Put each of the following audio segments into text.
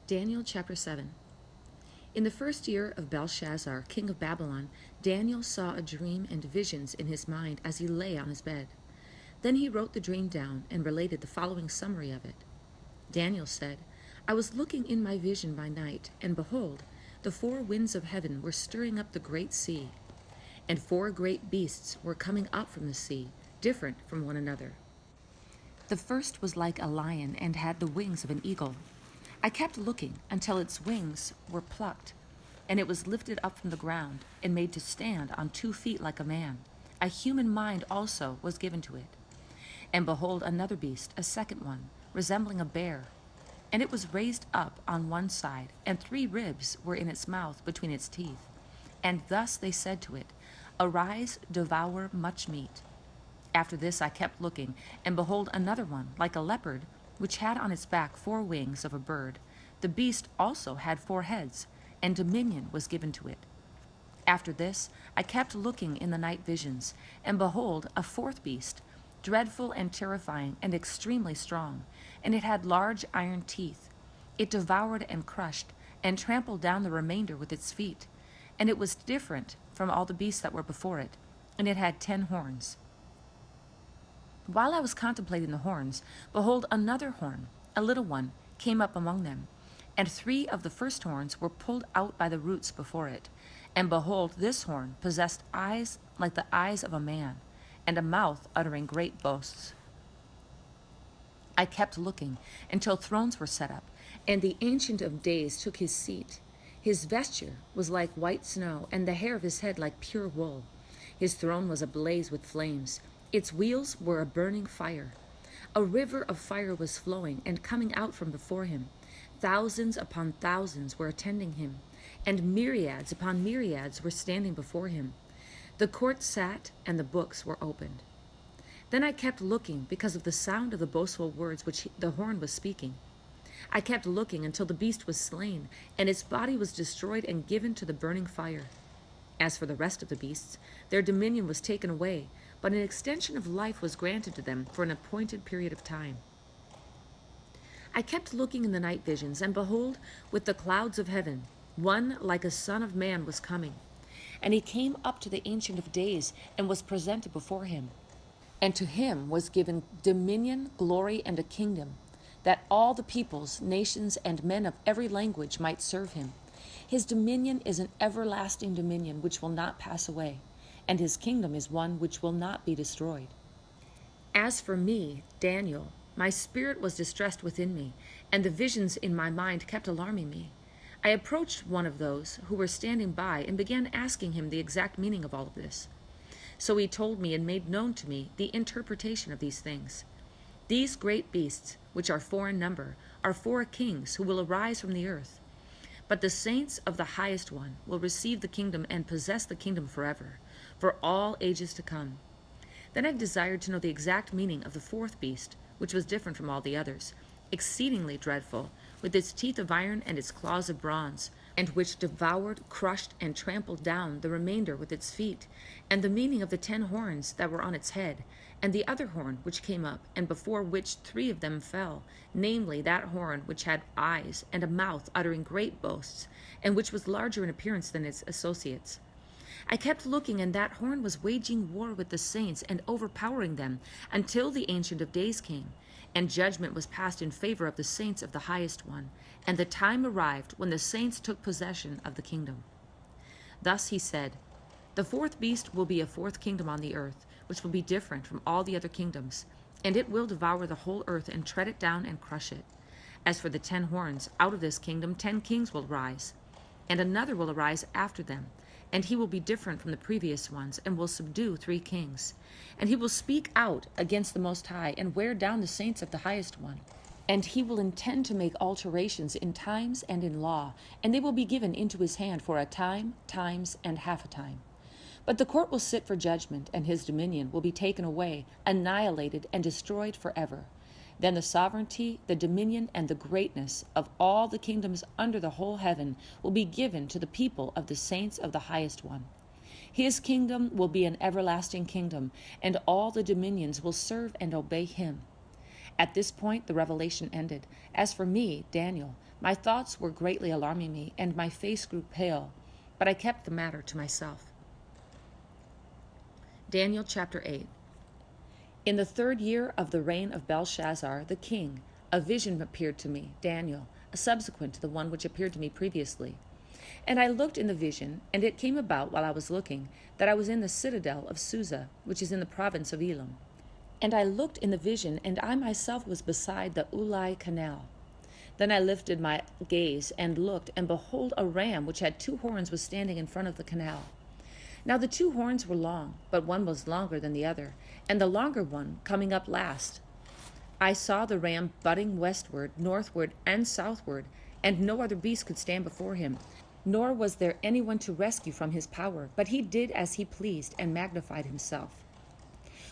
Daniel chapter 7. In the first year of Belshazzar, king of Babylon, Daniel saw a dream and visions in his mind as he lay on his bed. Then he wrote the dream down and related the following summary of it. Daniel said, I was looking in my vision by night, and behold, the four winds of heaven were stirring up the great sea, and four great beasts were coming up from the sea, different from one another. The first was like a lion and had the wings of an eagle. I kept looking until its wings were plucked, and it was lifted up from the ground and made to stand on 2 feet like a man. A human mind also was given to it. And behold, another beast, a second one, resembling a bear. And it was raised up on one side, and 3 ribs were in its mouth between its teeth. And thus they said to it, Arise, devour much meat. After this I kept looking, and behold, another one, like a leopard, which had on its back 4 wings of a bird. The beast also had 4 heads, and dominion was given to it. After this I kept looking in the night visions, and behold, a 4th beast, dreadful and terrifying and extremely strong, and it had large iron teeth. It devoured and crushed, and trampled down the remainder with its feet. And it was different from all the beasts that were before it, and it had 10 horns. While I was contemplating the horns, behold, another horn, a little one, came up among them. And 3 of the first horns were pulled out by the roots before it. And behold, this horn possessed eyes like the eyes of a man, and a mouth uttering great boasts. I kept looking until thrones were set up, and the Ancient of Days took his seat. His vesture was like white snow, and the hair of his head like pure wool. His throne was ablaze with flames. Its wheels were a burning fire. A river of fire was flowing and coming out from before him. Thousands upon thousands were attending him, and myriads upon myriads were standing before him. The court sat, and the books were opened. Then I kept looking because of the sound of the boastful words which the horn was speaking. I kept looking until the beast was slain, and its body was destroyed and given to the burning fire. As for the rest of the beasts, their dominion was taken away, but an extension of life was granted to them for an appointed period of time. I kept looking in the night visions, and behold, with the clouds of heaven, one like a son of man was coming. And he came up to the Ancient of Days, and was presented before him. And to him was given dominion, glory, and a kingdom, that all the peoples, nations, and men of every language might serve him. His dominion is an everlasting dominion which will not pass away, and his kingdom is one which will not be destroyed. As for me, Daniel, my spirit was distressed within me, and the visions in my mind kept alarming me. I approached one of those who were standing by and began asking him the exact meaning of all of this. So he told me and made known to me the interpretation of these things. These great beasts, which are 4 in number, are 4 kings who will arise from the earth. But the saints of the highest one will receive the kingdom and possess the kingdom forever, for all ages to come. Then I desired to know the exact meaning of the 4th beast, which was different from all the others, exceedingly dreadful, with its teeth of iron and its claws of bronze, and which devoured, crushed, and trampled down the remainder with its feet, and the meaning of the 10 horns that were on its head, and the other horn which came up, and before which 3 of them fell, namely that horn which had eyes and a mouth uttering great boasts, and which was larger in appearance than its associates. I kept looking, and that horn was waging war with the saints and overpowering them until the Ancient of Days came, and judgment was passed in favor of the saints of the highest one, and the time arrived when the saints took possession of the kingdom. Thus he said, The 4th beast will be a 4th kingdom on the earth, which will be different from all the other kingdoms, and it will devour the whole earth and tread it down and crush it. As for the 10 horns, out of this kingdom 10 kings will rise, and another will arise after them, and he will be different from the previous ones, and will subdue 3 kings. And he will speak out against the Most High, and wear down the saints of the highest one. And he will intend to make alterations in times and in law, and they will be given into his hand for a time, times, and half a time. But the court will sit for judgment, and his dominion will be taken away, annihilated, and destroyed forever. Then the sovereignty, the dominion, and the greatness of all the kingdoms under the whole heaven will be given to the people of the saints of the highest one. His kingdom will be an everlasting kingdom, and all the dominions will serve and obey him. At this point, the revelation ended. As for me, Daniel, my thoughts were greatly alarming me, and my face grew pale, but I kept the matter to myself. Daniel chapter 8. In the 3rd year of the reign of Belshazzar the king, a vision appeared to me, Daniel, subsequent to the one which appeared to me previously. And I looked in the vision, and it came about while I was looking, that I was in the citadel of Susa, which is in the province of Elam. And I looked in the vision, and I myself was beside the Ulai canal. Then I lifted my gaze and looked, and behold, a ram which had 2 horns was standing in front of the canal. Now the 2 horns were long, but one was longer than the other, and the longer one coming up last. I saw the ram butting westward, northward, and southward, and no other beast could stand before him, nor was there anyone to rescue from his power, but he did as he pleased and magnified himself.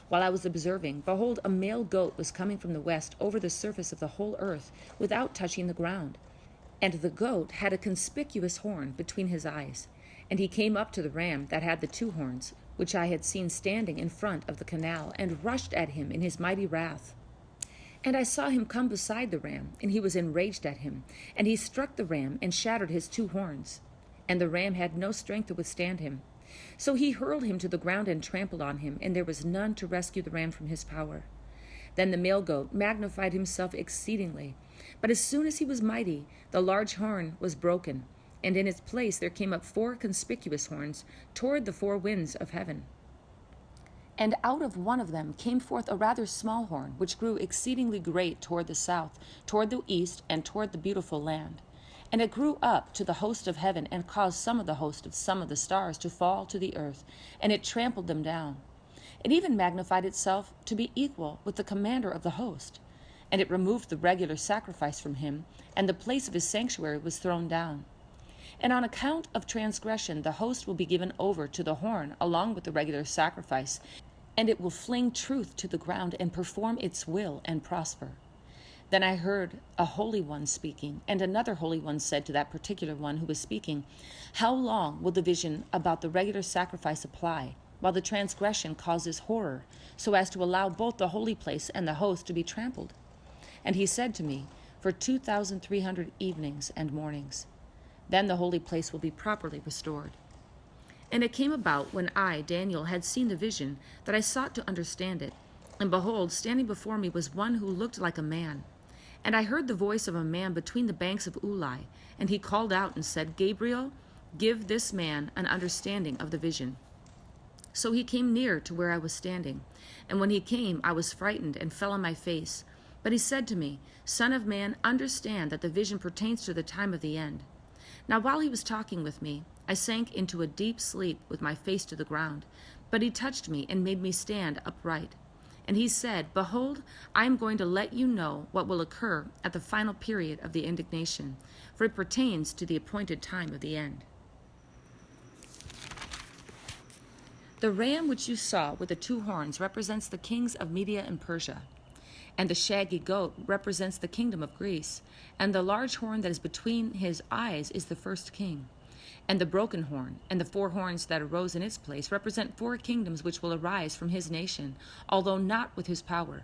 While I was observing, behold, a male goat was coming from the west over the surface of the whole earth without touching the ground. And the goat had a conspicuous horn between his eyes. And he came up to the ram that had the 2 horns, which I had seen standing in front of the canal, and rushed at him in his mighty wrath. And I saw him come beside the ram, and he was enraged at him. And he struck the ram and shattered his 2 horns. And the ram had no strength to withstand him. So he hurled him to the ground and trampled on him, and there was none to rescue the ram from his power. Then the male goat magnified himself exceedingly. But as soon as he was mighty, the large horn was broken, and in its place there came up 4 conspicuous horns toward the 4 winds of heaven. And out of one of them came forth a rather small horn, which grew exceedingly great toward the south, toward the east, and toward the beautiful land. And it grew up to the host of heaven, and caused some of the host of some of the stars to fall to the earth, and it trampled them down. It even magnified itself to be equal with the commander of the host. And it removed the regular sacrifice from him, and the place of his sanctuary was thrown down. And on account of transgression, the host will be given over to the horn along with the regular sacrifice, and it will fling truth to the ground and perform its will and prosper. Then I heard a holy one speaking, and another holy one said to that particular one who was speaking, "How long will the vision about the regular sacrifice apply, while the transgression causes horror, so as to allow both the holy place and the host to be trampled?" And he said to me, "For 2,300 evenings and mornings. Then the holy place will be properly restored." And it came about, when I, Daniel, had seen the vision, that I sought to understand it. And behold, standing before me was one who looked like a man. And I heard the voice of a man between the banks of Ulai, and he called out and said, "Gabriel, give this man an understanding of the vision." So he came near to where I was standing. And when he came, I was frightened and fell on my face. But he said to me, "Son of man, understand that the vision pertains to the time of the end." Now while he was talking with me, I sank into a deep sleep with my face to the ground. But he touched me and made me stand upright. And he said, "Behold, I am going to let you know what will occur at the final period of the indignation, for it pertains to the appointed time of the end. The ram which you saw with the 2 horns represents the kings of Media and Persia, and the shaggy goat represents the kingdom of Greece, and the large horn that is between his eyes is the first king. And the broken horn, and the 4 horns that arose in its place, represent 4 kingdoms which will arise from his nation, although not with his power.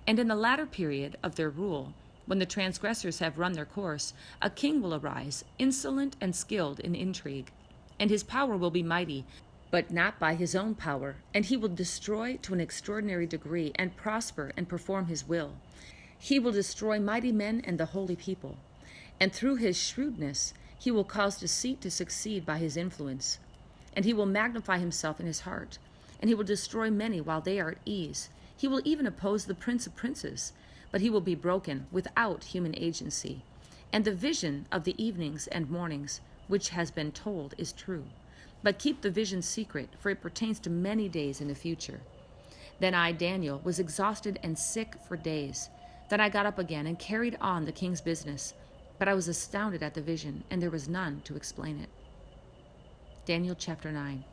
And in the latter period of their rule, when the transgressors have run their course, a king will arise, insolent and skilled in intrigue. And his power will be mighty, but not by his own power, and he will destroy to an extraordinary degree, and prosper and perform his will. He will destroy mighty men and the holy people. And through his shrewdness, he will cause deceit to succeed by his influence. And he will magnify himself in his heart. And he will destroy many while they are at ease. He will even oppose the prince of princes. But he will be broken without human agency. And the vision of the evenings and mornings, which has been told, is true. But keep the vision secret, for it pertains to many days in the future. Then I, Daniel, was exhausted and sick for days. Then I got up again and carried on the king's business. But I was astounded at the vision, and there was none to explain it. Daniel chapter 9.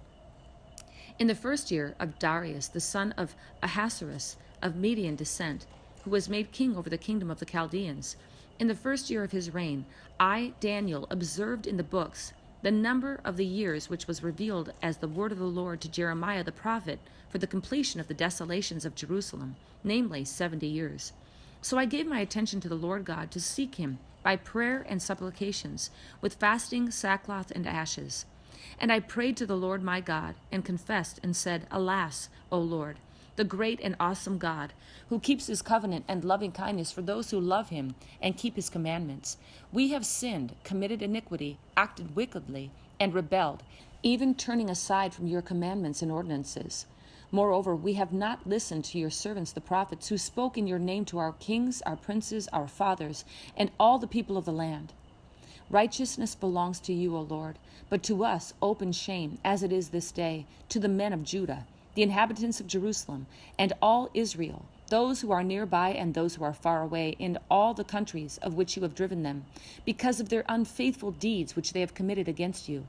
In the 1st year of Darius, the son of Ahasuerus, of Median descent, who was made king over the kingdom of the Chaldeans, in the 1st year of his reign, I, Daniel, observed in the books the number of the years which was revealed as the word of the Lord to Jeremiah the prophet for the completion of the desolations of Jerusalem, namely 70 years. So I gave my attention to the Lord God to seek him by prayer and supplications, with fasting, sackcloth, and ashes. And I prayed to the Lord my God, and confessed and said, Alas, O Lord, the great and awesome God, who keeps his covenant and loving kindness for those who love him and keep his commandments. We have sinned, committed iniquity, acted wickedly, and rebelled, even turning aside from your commandments and ordinances. Moreover, we have not listened to your servants the prophets, who spoke in your name to our kings, our princes, our fathers, and all the people of the land. Righteousness belongs to you, O Lord, but to us open shame, as it is this day, to the men of Judah, the inhabitants of Jerusalem, and all Israel, those who are nearby and those who are far away, in all the countries of which you have driven them, because of their unfaithful deeds which they have committed against you.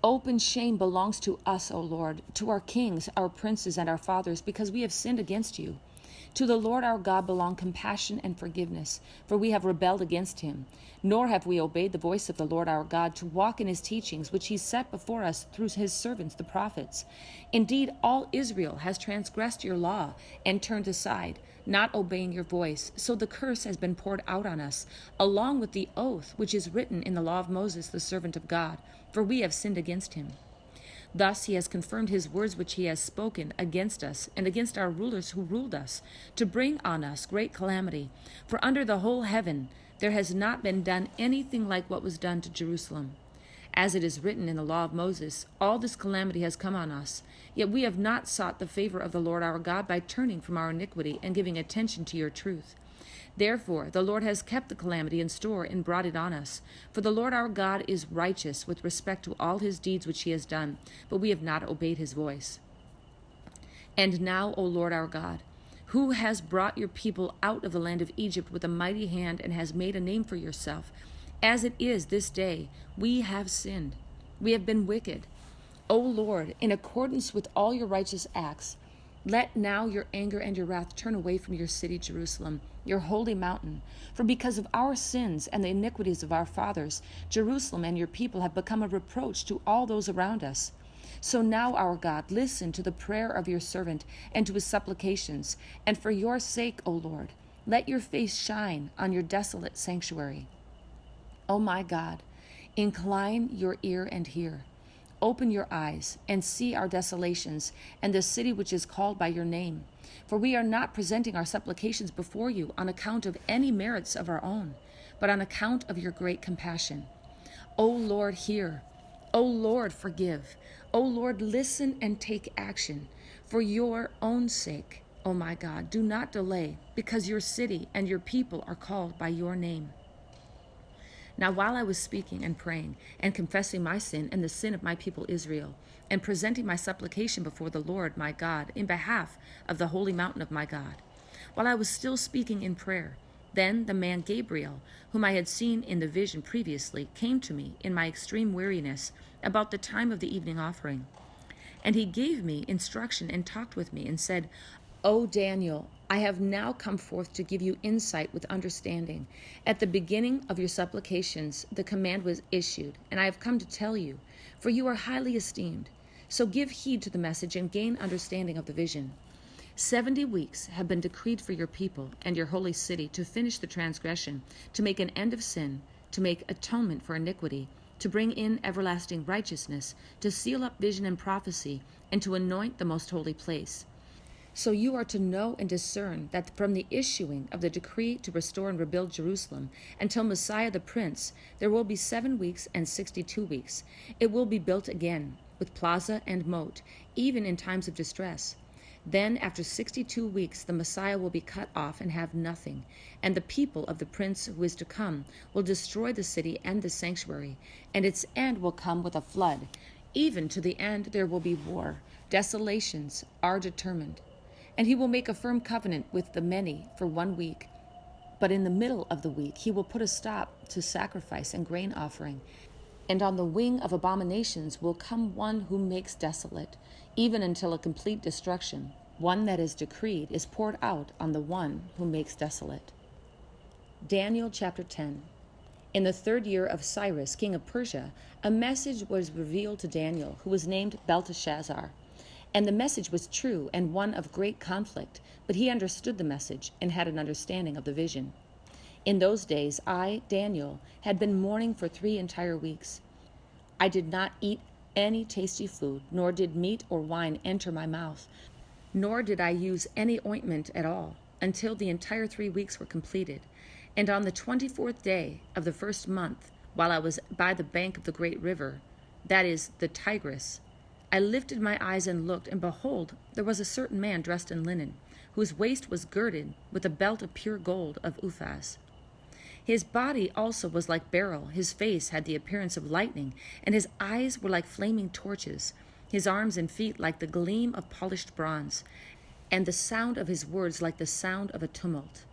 Open shame belongs to us, O Lord, to our kings, our princes, and our fathers, because we have sinned against you. To the Lord our God belong compassion and forgiveness, for we have rebelled against him. Nor have we obeyed the voice of the Lord our God to walk in his teachings, which he set before us through his servants the prophets. Indeed, all Israel has transgressed your law and turned aside, not obeying your voice. So the curse has been poured out on us, along with the oath which is written in the law of Moses, the servant of God, for we have sinned against him. Thus he has confirmed his words which he has spoken against us and against our rulers who ruled us, to bring on us great calamity. For under the whole heaven there has not been done anything like what was done to Jerusalem. As it is written in the law of Moses, all this calamity has come on us, yet we have not sought the favor of the Lord our God by turning from our iniquity and giving attention to your truth. Therefore, the Lord has kept the calamity in store and brought it on us. For the Lord our God is righteous with respect to all his deeds which he has done, but we have not obeyed his voice. And now, O Lord our God, who has brought your people out of the land of Egypt with a mighty hand and has made a name for yourself, as it is this day, we have sinned. We have been wicked. O Lord, in accordance with all your righteous acts, let now your anger and your wrath turn away from your city, Jerusalem, your holy mountain. For because of our sins and the iniquities of our fathers, Jerusalem and your people have become a reproach to all those around us. So now, our God, listen to the prayer of your servant and to his supplications. And for your sake, O Lord, let your face shine on your desolate sanctuary. O my God, incline your ear and hear. Open your eyes and see our desolations and the city which is called by your name. For we are not presenting our supplications before you on account of any merits of our own, but on account of your great compassion. O Lord, hear. O Lord, forgive. O Lord, listen and take action. For your own sake, O my God, do not delay, because your city and your people are called by your name. Now while I was speaking and praying and confessing my sin and the sin of my people Israel, and presenting my supplication before the Lord my God in behalf of the holy mountain of my God, while I was still speaking in prayer, then the man Gabriel, whom I had seen in the vision previously, came to me in my extreme weariness about the time of the evening offering. And he gave me instruction and talked with me and said, O Daniel, I have now come forth to give you insight with understanding. At the beginning of your supplications, the command was issued, and I have come to tell you, for you are highly esteemed. So give heed to the message and gain understanding of the vision. 70 weeks have been decreed for your people and your holy city to finish the transgression, to make an end of sin, to make atonement for iniquity, to bring in everlasting righteousness, to seal up vision and prophecy, and to anoint the most holy place. So you are to know and discern that from the issuing of the decree to restore and rebuild Jerusalem until Messiah the Prince, there will be 7 weeks and 62 weeks. It will be built again, with plaza and moat, even in times of distress. Then, after 62 weeks, the Messiah will be cut off and have nothing, and the people of the Prince who is to come will destroy the city and the sanctuary, and its end will come with a flood. Even to the end there will be war. Desolations are determined. And he will make a firm covenant with the many for 1 week. But in the middle of the week he will put a stop to sacrifice and grain offering. And on the wing of abominations will come one who makes desolate, even until a complete destruction. One that is decreed is poured out on the one who makes desolate. Daniel chapter 10. In the 3rd year of Cyrus, king of Persia, a message was revealed to Daniel, who was named Belteshazzar. And the message was true and one of great conflict, but he understood the message and had an understanding of the vision. In those days, I, Daniel, had been mourning for 3 entire weeks. I did not eat any tasty food, nor did meat or wine enter my mouth, nor did I use any ointment at all, until the entire 3 weeks were completed. And on the 24th day of the first month, while I was by the bank of the great river, that is, the Tigris, I lifted my eyes and looked, and behold, there was a certain man dressed in linen, whose waist was girded with a belt of pure gold of Uphaz. His body also was like beryl, his face had the appearance of lightning, and his eyes were like flaming torches, his arms and feet like the gleam of polished bronze, and the sound of his words like the sound of a tumult.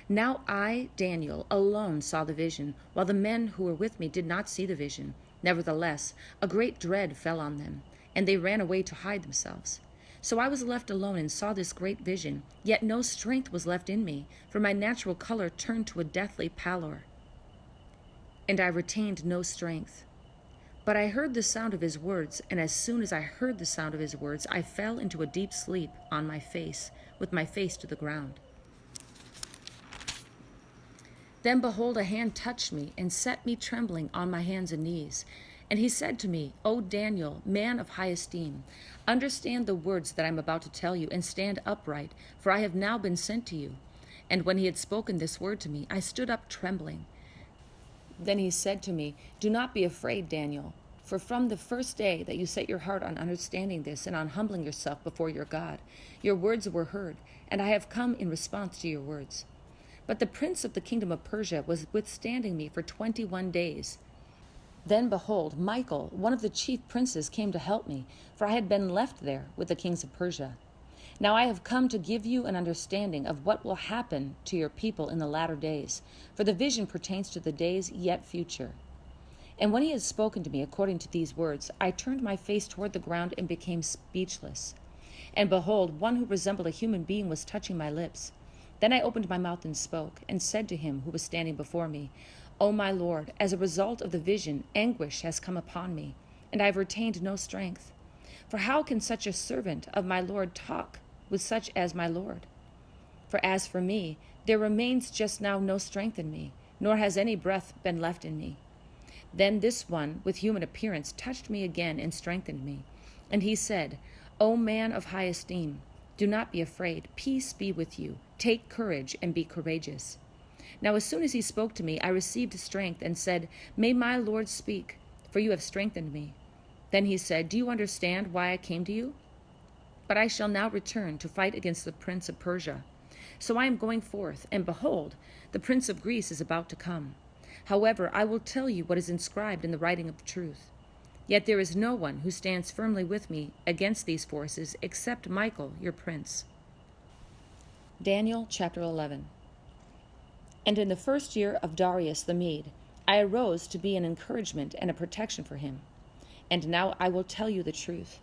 Now I, Daniel, alone saw the vision, while the men who were with me did not see the vision. Nevertheless, a great dread fell on them, and they ran away to hide themselves. So I was left alone and saw this great vision, yet no strength was left in me, for my natural color turned to a deathly pallor, and I retained no strength. But I heard the sound of his words, and as soon as I heard the sound of his words, I fell into a deep sleep on my face, with my face to the ground. Then behold, a hand touched me, and set me trembling on my hands and knees. And he said to me, O Daniel, man of high esteem, understand the words that I am about to tell you, and stand upright, for I have now been sent to you. And when he had spoken this word to me, I stood up trembling. Then he said to me, Do not be afraid, Daniel, for from the first day that you set your heart on understanding this and on humbling yourself before your God, your words were heard, and I have come in response to your words. But the prince of the kingdom of Persia was withstanding me for 21 days. Then behold, Michael, one of the chief princes, came to help me, for I had been left there with the kings of Persia. Now I have come to give you an understanding of what will happen to your people in the latter days, for the vision pertains to the days yet future. And when he had spoken to me according to these words, I turned my face toward the ground and became speechless. And behold, one who resembled a human being was touching my lips. Then I opened my mouth and spoke, and said to him who was standing before me, O my Lord, as a result of the vision, anguish has come upon me, and I have retained no strength. For how can such a servant of my Lord talk with such as my Lord? For as for me, there remains just now no strength in me, nor has any breath been left in me. Then this one with human appearance touched me again and strengthened me. And he said, O man of high esteem, do not be afraid. Peace be with you. Take courage and be courageous. Now as soon as he spoke to me, I received strength and said, May my Lord speak, for you have strengthened me. Then he said, Do you understand why I came to you? But I shall now return to fight against the prince of Persia. So I am going forth, and behold, the prince of Greece is about to come. However, I will tell you what is inscribed in the writing of truth. Yet there is no one who stands firmly with me against these forces except Michael, your prince. Daniel chapter 11. And in the first year of Darius the Mede, I arose to be an encouragement and a protection for him. And now I will tell you the truth.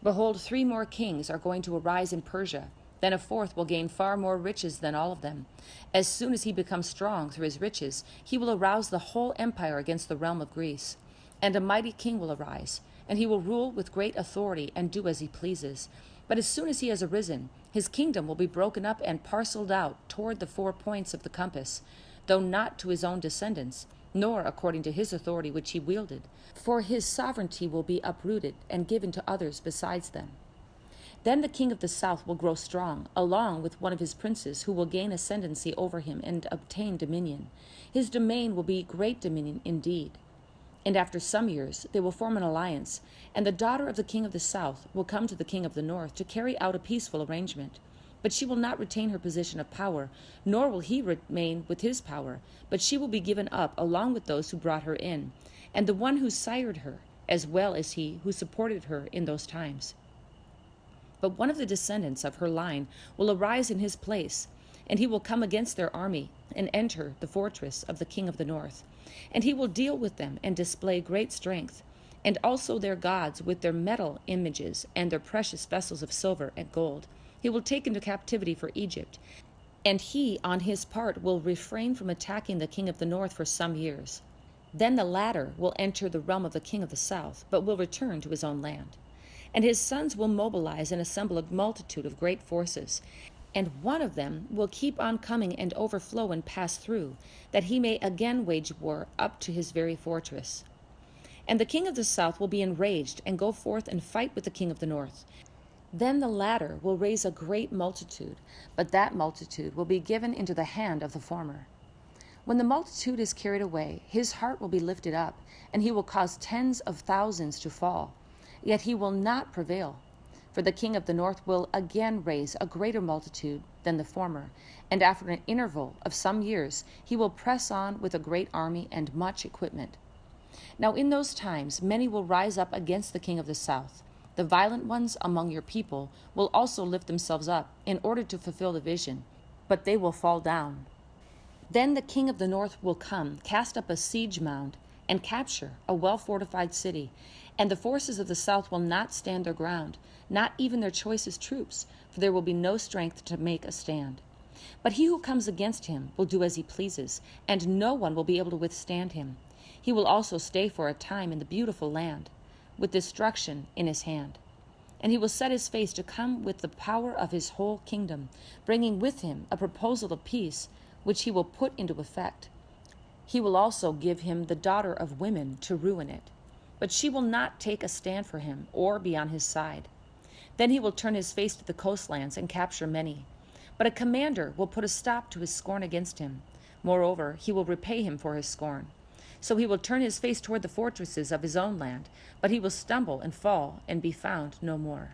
Behold, 3 more kings are going to arise in Persia. Then a 4th will gain far more riches than all of them. As soon as he becomes strong through his riches, he will arouse the whole empire against the realm of Greece. And a mighty king will arise, and he will rule with great authority and do as he pleases. But as soon as he has arisen, his kingdom will be broken up and parceled out toward the 4 points of the compass, though not to his own descendants, nor according to his authority which he wielded, for his sovereignty will be uprooted and given to others besides them. Then the king of the south will grow strong, along with one of his princes, who will gain ascendancy over him and obtain dominion. His domain will be great dominion indeed. And after some years they will form an alliance, and the daughter of the king of the south will come to the king of the north to carry out a peaceful arrangement. But she will not retain her position of power, nor will he remain with his power, but she will be given up along with those who brought her in, and the one who sired her, as well as he who supported her in those times. But one of the descendants of her line will arise in his place, and he will come against their army and enter the fortress of the king of the north. And he will deal with them and display great strength, and also their gods with their metal images and their precious vessels of silver and gold. He will take into captivity for Egypt, and he, on his part, will refrain from attacking the king of the north for some years. Then the latter will enter the realm of the king of the south, but will return to his own land. And his sons will mobilize and assemble a multitude of great forces. And one of them will keep on coming and overflow and pass through, that he may again wage war up to his very fortress. And the king of the south will be enraged and go forth and fight with the king of the north. Then the latter will raise a great multitude, but that multitude will be given into the hand of the former. When the multitude is carried away, his heart will be lifted up, and he will cause tens of thousands to fall. Yet he will not prevail. For the king of the north will again raise a greater multitude than the former, and after an interval of some years he will press on with a great army and much equipment. Now in those times many will rise up against the king of the south. The violent ones among your people will also lift themselves up in order to fulfill the vision, but they will fall down. Then the king of the north will come, cast up a siege mound, and capture a well-fortified city, and the forces of the south will not stand their ground, not even their choicest troops, for there will be no strength to make a stand. But he who comes against him will do as he pleases, and no one will be able to withstand him. He will also stay for a time in the beautiful land, with destruction in his hand. And he will set his face to come with the power of his whole kingdom, bringing with him a proposal of peace, which he will put into effect. He will also give him the daughter of women to ruin it, but she will not take a stand for him or be on his side. Then he will turn his face to the coastlands and capture many. But a commander will put a stop to his scorn against him. Moreover, he will repay him for his scorn. So he will turn his face toward the fortresses of his own land, but he will stumble and fall and be found no more.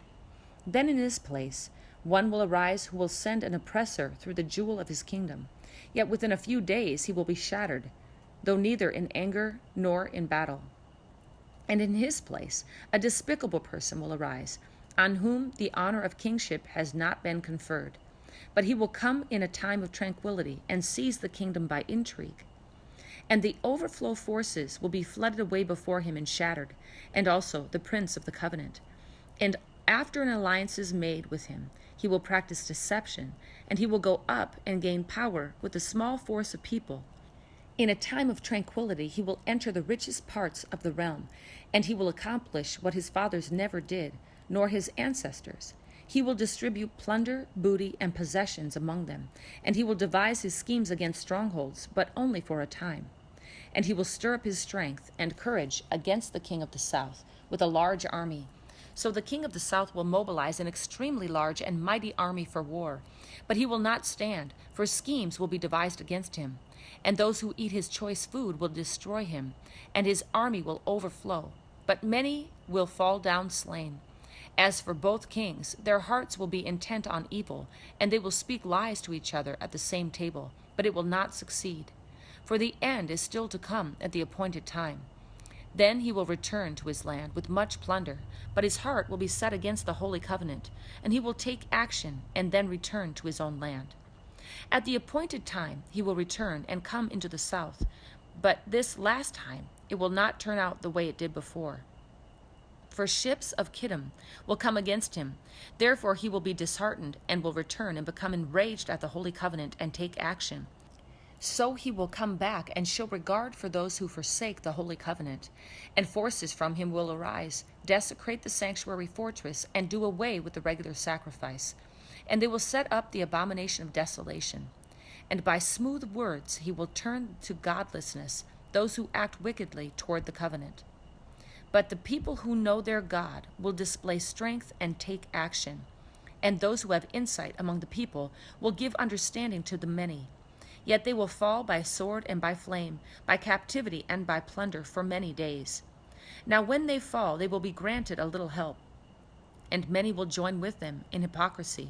Then in his place one will arise who will send an oppressor through the jewel of his kingdom. Yet within a few days he will be shattered, though neither in anger nor in battle. And in his place a despicable person will arise, on whom the honor of kingship has not been conferred. But he will come in a time of tranquility and seize the kingdom by intrigue. And the overflow forces will be flooded away before him and shattered, and also the prince of the covenant. And after an alliance is made with him, he will practice deception, and he will go up and gain power with a small force of people. In a time of tranquility he will enter the richest parts of the realm, and he will accomplish what his fathers never did, nor his ancestors. He will distribute plunder, booty, and possessions among them, and he will devise his schemes against strongholds, but only for a time. And he will stir up his strength and courage against the king of the south with a large army. So the king of the south will mobilize an extremely large and mighty army for war. But he will not stand, for schemes will be devised against him. And those who eat his choice food will destroy him, and his army will overflow. But many will fall down slain. As for both kings, their hearts will be intent on evil, and they will speak lies to each other at the same table, but it will not succeed. For the end is still to come at the appointed time. Then he will return to his land with much plunder, but his heart will be set against the holy covenant, and he will take action and then return to his own land. At the appointed time he will return and come into the south, but this last time it will not turn out the way it did before. For ships of Kittim will come against him. Therefore he will be disheartened and will return and become enraged at the holy covenant and take action. So he will come back and show regard for those who forsake the holy covenant. And forces from him will arise, desecrate the sanctuary fortress, and do away with the regular sacrifice. And they will set up the abomination of desolation. And by smooth words he will turn to godlessness those who act wickedly toward the covenant. But the people who know their God will display strength and take action. And those who have insight among the people will give understanding to the many. Yet they will fall by sword and by flame, by captivity and by plunder for many days. Now when they fall, they will be granted a little help, and many will join with them in hypocrisy.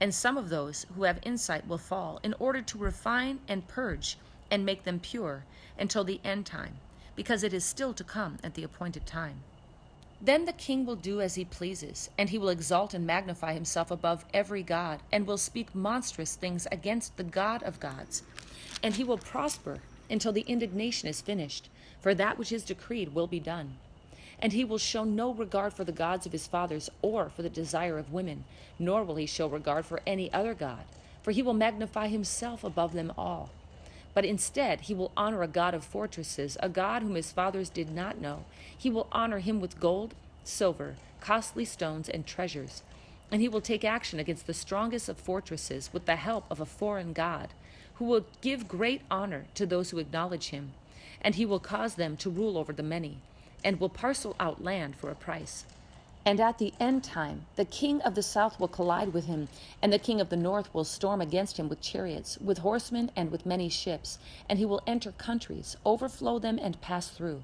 And some of those who have insight will fall, in order to refine and purge and make them pure until the end time, because it is still to come at the appointed time. Then the king will do as he pleases, and he will exalt and magnify himself above every god, and will speak monstrous things against the God of gods. And he will prosper until the indignation is finished, for that which is decreed will be done. And he will show no regard for the gods of his fathers, or for the desire of women, nor will he show regard for any other god, for he will magnify himself above them all. But instead he will honor a God of fortresses, a God whom his fathers did not know. He will honor him with gold silver, costly stones, and treasures. And he will take action against the strongest of fortresses with the help of a foreign god, who will give great honor to those who acknowledge him. And he will cause them to rule over the many, and will parcel out land for a price. And at the end time, the king of the south will collide with him, and the king of the north will storm against him with chariots, with horsemen, and with many ships. And he will enter countries, overflow them, and pass through.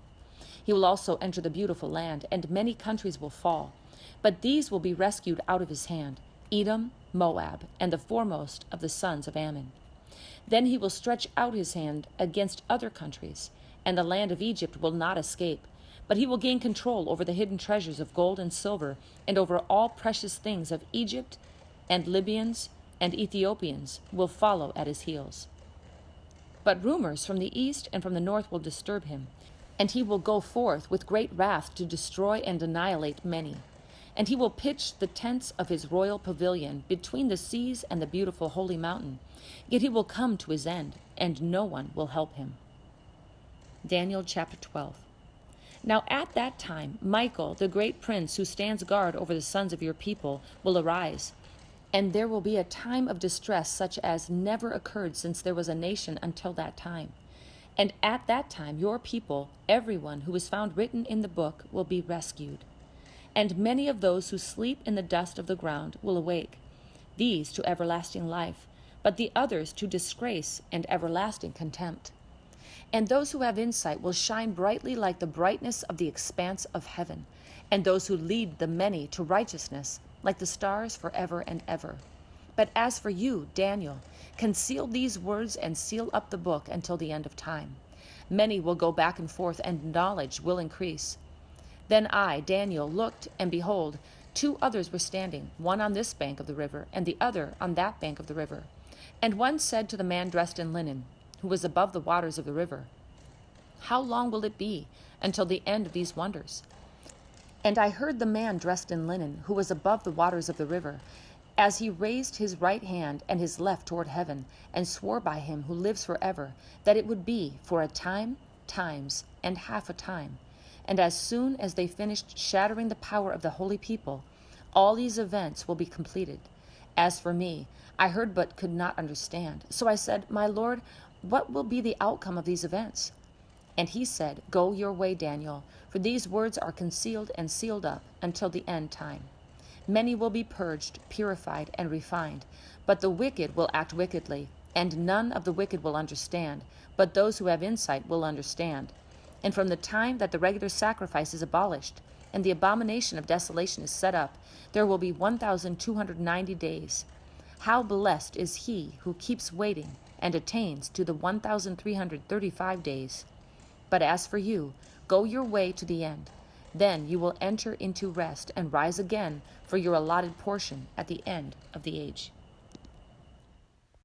He will also enter the beautiful land, and many countries will fall. But these will be rescued out of his hand, Edom, Moab, and the foremost of the sons of Ammon. Then he will stretch out his hand against other countries, and the land of Egypt will not escape. But he will gain control over the hidden treasures of gold and silver, and over all precious things of Egypt, and Libyans and Ethiopians will follow at his heels. But rumors from the east and from the north will disturb him, and he will go forth with great wrath to destroy and annihilate many. And he will pitch the tents of his royal pavilion between the seas and the beautiful holy mountain. Yet he will come to his end, and no one will help him. Daniel chapter 12. Now at that time, Michael, the great prince who stands guard over the sons of your people, will arise. And there will be a time of distress such as never occurred since there was a nation until that time. And at that time, your people, everyone who is found written in the book, will be rescued. And many of those who sleep in the dust of the ground will awake, these to everlasting life, but the others to disgrace and everlasting contempt. And those who have insight will shine brightly like the brightness of the expanse of heaven, and those who lead the many to righteousness like the stars forever and ever. But as for you, Daniel, conceal these words and seal up the book until the end of time. Many will go back and forth, and knowledge will increase. Then I, Daniel, looked, and behold, 2 others were standing, one on this bank of the river, and the other on that bank of the river. And one said to the man dressed in linen, who was above the waters of the river, How long will it be until the end of these wonders? And I heard the man dressed in linen, who was above the waters of the river, as he raised his right hand and his left toward heaven, and swore by him who lives forever, that it would be for a time, times, and half a time. And as soon as they finished shattering the power of the holy people, all these events will be completed. As for me, I heard but could not understand. So I said, My Lord, what will be the outcome of these events? And he said, Go your way, Daniel, for these words are concealed and sealed up until the end time. Many will be purged, purified, and refined, but the wicked will act wickedly, and none of the wicked will understand, but those who have insight will understand. And from the time that the regular sacrifice is abolished, and the abomination of desolation is set up, there will be 1,290 days. How blessed is he who keeps waiting and attains to the 1,335 days. But as for you, go your way to the end. Then you will enter into rest and rise again for your allotted portion at the end of the age.